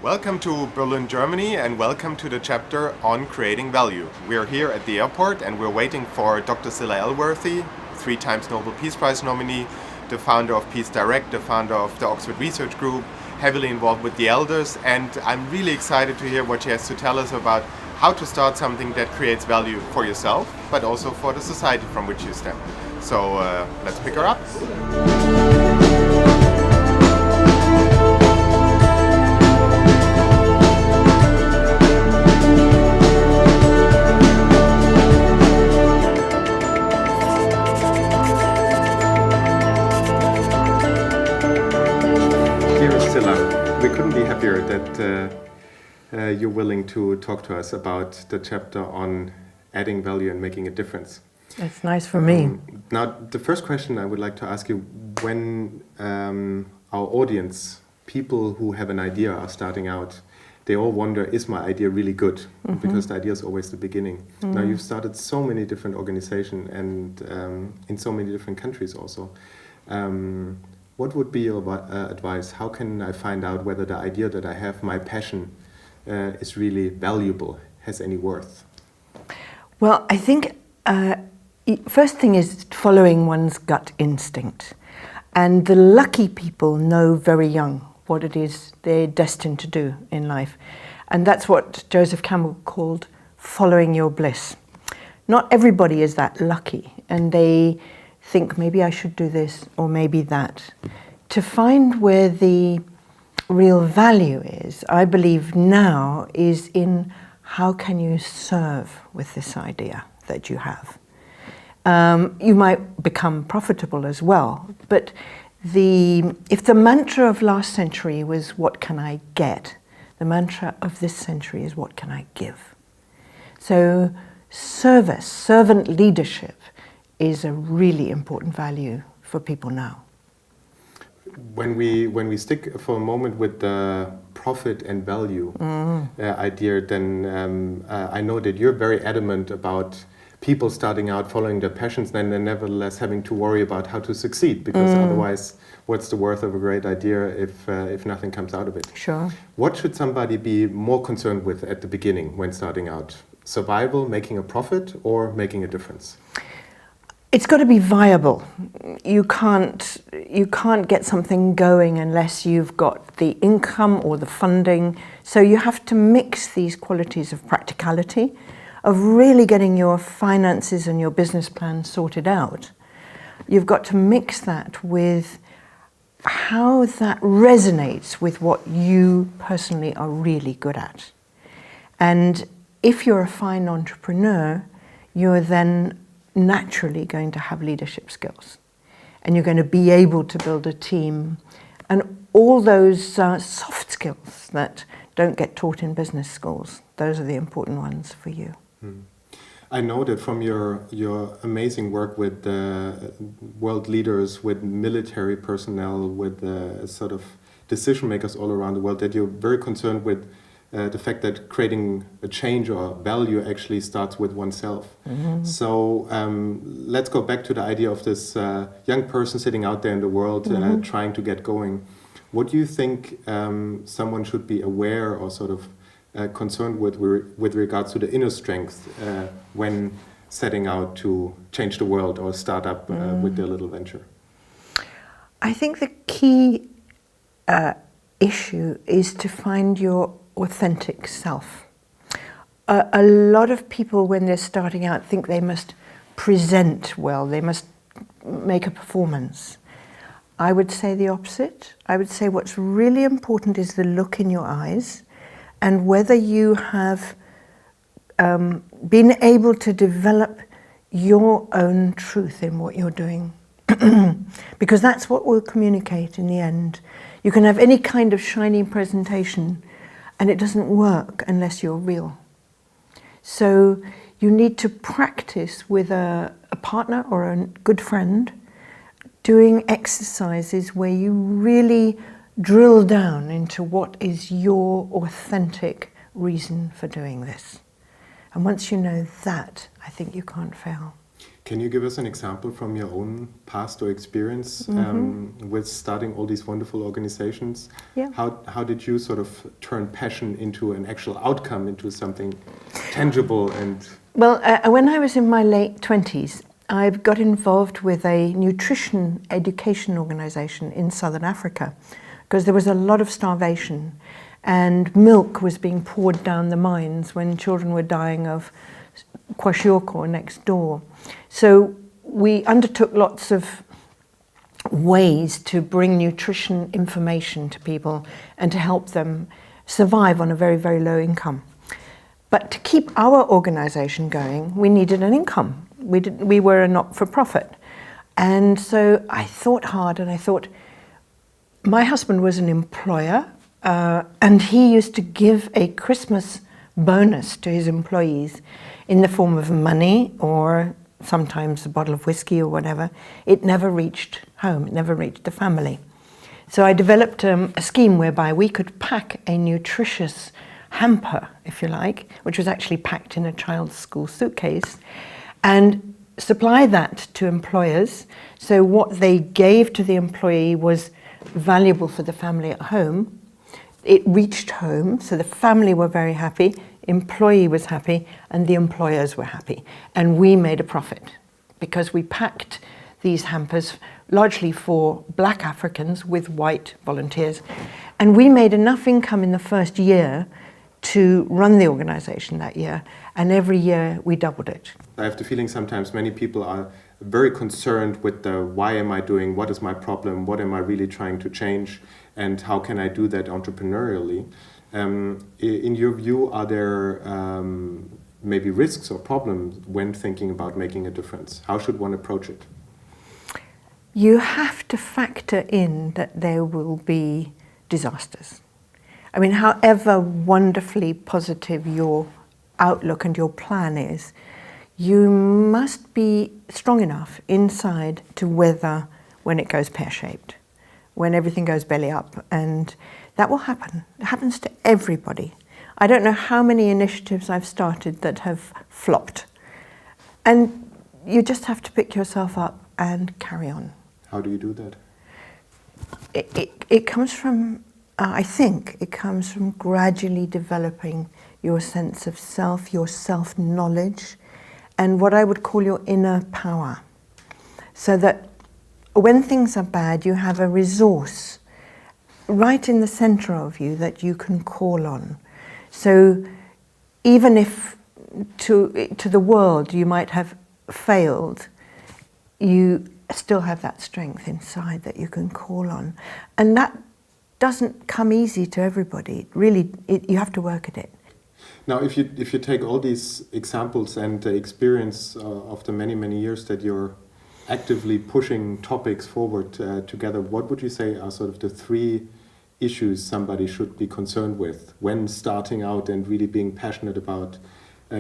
Welcome to Berlin, Germany, and welcome to the chapter on creating value. We're here at the airport and we're waiting for Dr. Scilla Elworthy, 3 times Nobel Peace Prize nominee, the founder of Peace Direct, the founder of the Oxford Research Group, heavily involved with the elders, and I'm really excited to hear what she has to tell us about how to start something that creates value for yourself, but also for the society from which you stem. So let's pick her up. We couldn't be happier that you're willing to talk to us about the chapter on adding value and making a difference. That's nice for me. Now, the first question I would like to ask you, when our audience, people who have an idea are starting out, they all wonder, is my idea really good? Mm-hmm. Because the idea is always the beginning. Mm-hmm. Now, you've started so many different organizations and in so many different countries also. What would be your advice? How can I find out whether the idea that I have, my passion, is really valuable, has any worth? Well, I think first thing is following one's gut instinct. And the lucky people know very young what it is they're destined to do in life. And that's what Joseph Campbell called following your bliss. Not everybody is that lucky, and they think maybe I should do this or maybe that. To find where the real value is, I believe now, is in how can you serve with this idea that you have. You might become profitable as well, but if the mantra of last century was what can I get, the mantra of this century is what can I give. So service, servant leadership, is a really important value for people now. When we stick for a moment with the profit and value idea, then I know that you're very adamant about people starting out following their passions and then nevertheless having to worry about how to succeed, because otherwise what's the worth of a great idea if nothing comes out of it? Sure. What should somebody be more concerned with at the beginning when starting out? Survival, making a profit, or making a difference? It's got to be viable. You can't get something going unless you've got the income or the funding. So you have to mix these qualities of practicality, of really getting your finances and your business plan sorted out. You've got to mix that with how that resonates with what you personally are really good at. And if you're a fine entrepreneur, you're then naturally going to have leadership skills, and you're going to be able to build a team and all those soft skills that don't get taught in business schools. Those are the important ones for you. I know that from your amazing work with world leaders, with military personnel, with sort of decision makers all around the world, that you're very concerned with the fact that creating a change or value actually starts with oneself. Mm-hmm. So let's go back to the idea of this young person sitting out there in the world trying to get going. What do you think someone should be aware or sort of concerned with regards to the inner strength when setting out to change the world or start up with their little venture? I think the key issue is to find your authentic self. A lot of people, when they're starting out, think they must present well, they must make a performance. I would say the opposite. I would say what's really important is the look in your eyes and whether you have been able to develop your own truth in what you're doing. Because that's what will communicate in the end. You can have any kind of shiny presentation, and it doesn't work unless you're real. So you need to practice with a partner or a good friend, doing exercises where you really drill down into what is your authentic reason for doing this. And once you know that, I think you can't fail. Can you give us an example from your own past or experience with starting all these wonderful organizations? Yeah. How did you sort of turn passion into an actual outcome, into something tangible? And Well, when I was in my late 20s, I got involved with a nutrition education organization in southern Africa because there was a lot of starvation and milk was being poured down the mines when children were dying of kwashiorkor next door. So we undertook lots of ways to bring nutrition information to people and to help them survive on a very, very low income. But to keep our organization going, we needed an income. We were a not-for-profit. And so I thought hard and I thought, my husband was an employer and he used to give a Christmas bonus to his employees in the form of money or sometimes a bottle of whiskey or whatever. It never reached home, it never reached the family. So I developed a scheme whereby we could pack a nutritious hamper, if you like, which was actually packed in a child's school suitcase, and supply that to employers. So what they gave to the employee was valuable for the family at home. It reached home, so the family were very happy, employee was happy, and the employers were happy. And we made a profit because we packed these hampers largely for black Africans with white volunteers. And we made enough income in the first year to run the organization that year, and every year we doubled it. I have the feeling sometimes many people are very concerned with the why am I doing, what is my problem, what am I really trying to change, and how can I do that entrepreneurially. In your view, are there maybe risks or problems when thinking about making a difference? How should one approach it? You have to factor in that there will be disasters. I mean, however wonderfully positive your outlook and your plan is, you must be strong enough inside to weather when it goes pear-shaped, when everything goes belly up, and that will happen. It happens to everybody. I don't know how many initiatives I've started that have flopped. And you just have to pick yourself up and carry on. How do you do that? It comes from, I think, it comes from gradually developing your sense of self, your self-knowledge, and what I would call your inner power. So that when things are bad, you have a resource right in the center of you that you can call on. So even if to the world you might have failed, you still have that strength inside that you can call on. And that doesn't come easy to everybody. Really, you have to work at it. Now, if you take all these examples and the experience of the many, many years that you're actively pushing topics forward together, what would you say are sort of the three issues somebody should be concerned with when starting out and really being passionate about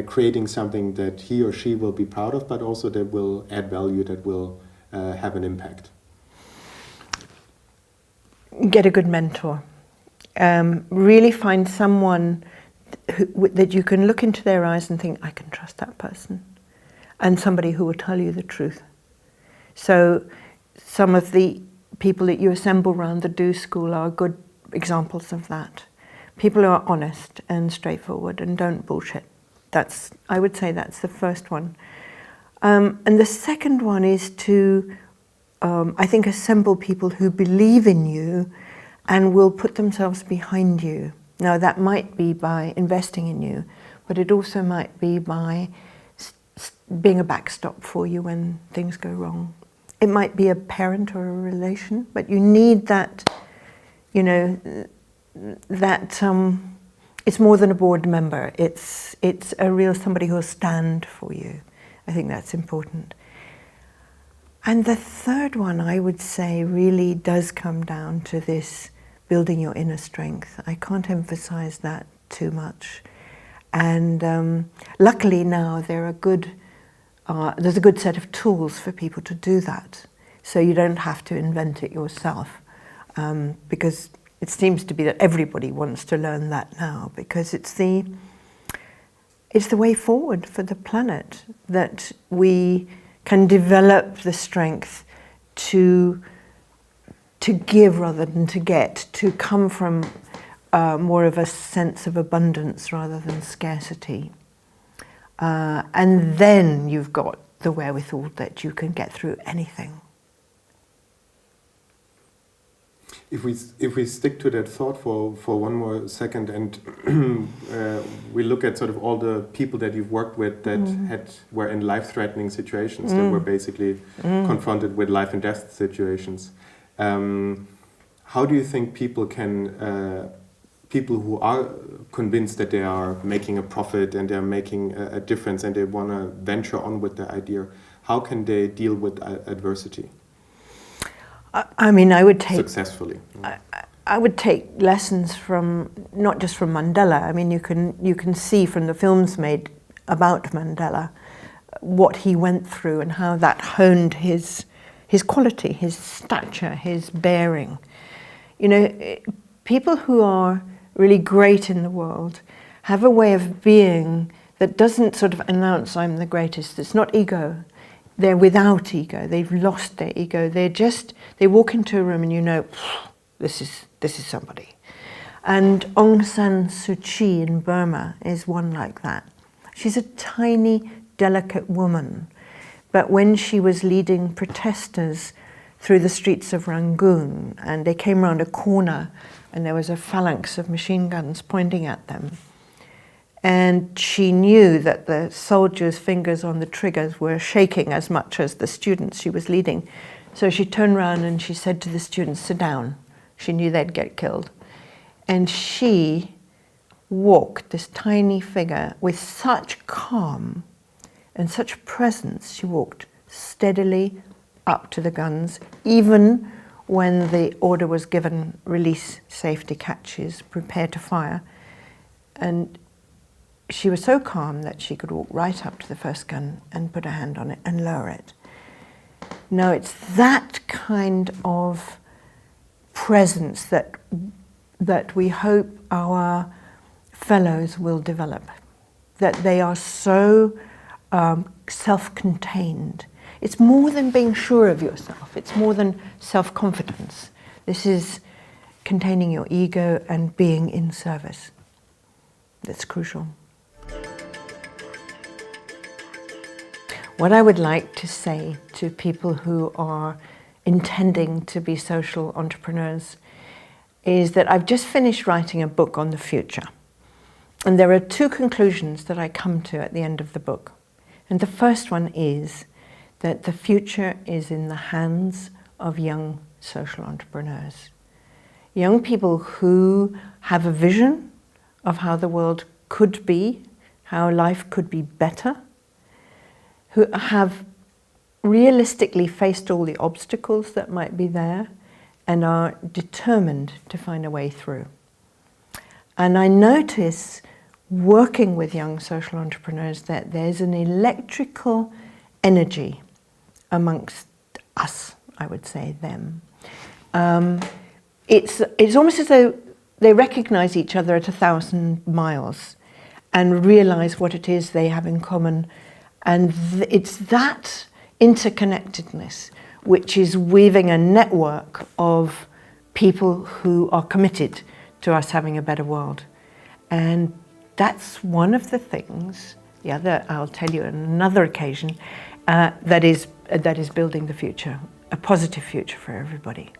creating something that he or she will be proud of, but also that will add value, that will have an impact? Get a good mentor. Really find someone that you can look into their eyes and think, I can trust that person. And somebody who will tell you the truth. So some of the people that you assemble around the Do School are good examples of that. People who are honest and straightforward and don't bullshit. I would say that's the first one. And the second one is to, I think, assemble people who believe in you and will put themselves behind you. Now, that might be by investing in you, but it also might be by being a backstop for you when things go wrong. It might be a parent or a relation, but you need that, it's more than a board member. It's a real somebody who will stand for you. I think that's important. And the third one, I would say, really does come down to this building your inner strength. I can't emphasize that too much. And luckily now there's a good set of tools for people to do that. So you don't have to invent it yourself. Because it seems to be that everybody wants to learn that now, because it's the way forward for the planet, that we can develop the strength to give rather than to get, to come from more of a sense of abundance rather than scarcity. And then you've got the wherewithal that you can get through anything. If we stick to that thought for one more second, and we look at sort of all the people that you've worked with that were in life-threatening situations, that were basically confronted with life and death situations. How do you think people can, people who are convinced that they are making a profit and they're making a difference and they want to venture on with the idea, how can they deal with adversity? I mean, I would take successfully. I would take lessons from not just from Mandela. I mean, you can see from the films made about Mandela what he went through and how that honed his quality, his stature, his bearing. You know, people who are really great in the world have a way of being that doesn't sort of announce I'm the greatest. It's not ego. They're without ego. They've lost their ego. They walk into a room and you know, this is somebody. And Aung San Suu Kyi in Burma is one like that. She's a tiny, delicate woman. But when she was leading protesters through the streets of Rangoon and they came round a corner and there was a phalanx of machine guns pointing at them, and she knew that the soldiers' fingers on the triggers were shaking as much as the students she was leading. So she turned around and she said to the students, sit down. She knew they'd get killed. And she walked, this tiny figure, with such calm and such presence. She walked steadily up to the guns, even when the order was given, release safety catches, prepare to fire. And she was so calm that she could walk right up to the first gun and put her hand on it and lower it. Now, it's that kind of presence that we hope our fellows will develop, that they are so self-contained. It's more than being sure of yourself. It's more than self-confidence. This is containing your ego and being in service. That's crucial. What I would like to say to people who are intending to be social entrepreneurs is that I've just finished writing a book on the future. And there are two conclusions that I come to at the end of the book. And the first one is that the future is in the hands of young social entrepreneurs. Young people who have a vision of how the world could be, how life could be better, who have realistically faced all the obstacles that might be there and are determined to find a way through. And I notice working with young social entrepreneurs that there's an electrical energy amongst us, I would say them. It's almost as though they recognize each other at 1,000 miles and realize what it is they have in common. And it's that interconnectedness which is weaving a network of people who are committed to us having a better world. And that's one of the things, the other I'll tell you on another occasion, that is building the future, a positive future for everybody.